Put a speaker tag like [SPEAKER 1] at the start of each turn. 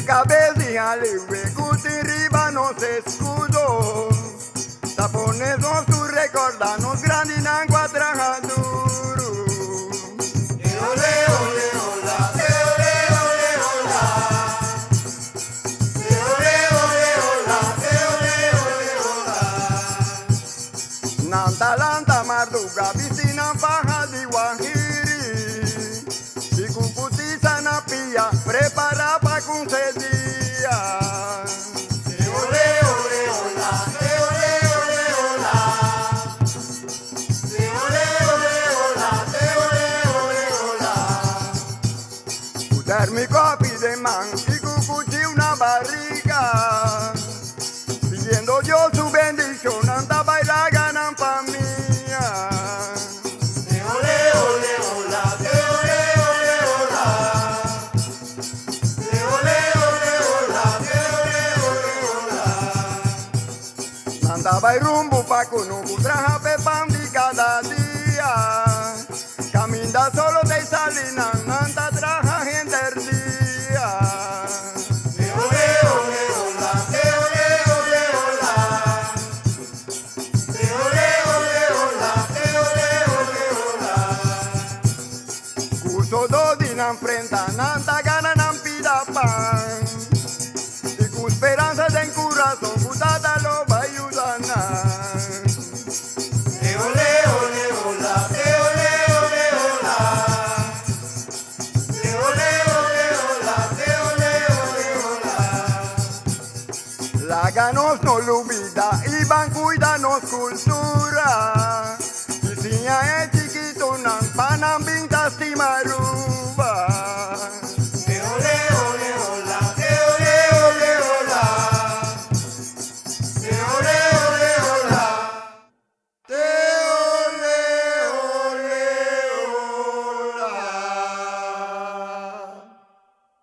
[SPEAKER 1] cabeza libre, cuti riba nos escudo. Tapones nos tu recordanos grande y nangua trajaduro.
[SPEAKER 2] Ole, ole, hola, ole, ole, hola. Ole, ole, hola, ole, ole, hola.
[SPEAKER 1] Nanta lanta marduga, piscina paja de guajiri. Y cuputiza na pilla, prepara pa concedía.
[SPEAKER 2] Ole, ole, hola, ole, ole, hola. Ole, ole, hola, ole, ole, hola.
[SPEAKER 1] Putar mi copi de man y cucuchi una barriga. Pidiendo yo su bendición, anda bailar ganan pa' mía.
[SPEAKER 2] Ole, ole, hola, ole, ole, hola. Ole, ole, hola, ole, ole, hola.
[SPEAKER 1] Andaba y rumbo pa' Conuco, traja pepandi cada día. Caminda solo de Salina, anda traja gente el día.
[SPEAKER 2] Ole, ole, hola, ole, ole, hola. Ole, ole, hola, ole, ole, hola.
[SPEAKER 1] Curso dos dinan frente, nanta gana nan pida pan. Y con esperanza en corazón, cutada lo va a ayudar.
[SPEAKER 2] Ole, ole, hola, ole, ole, hola. Ole, ole, hola, ole, ole, hola.
[SPEAKER 1] La ganos no lo olvida y van cuidanos cultura. Y si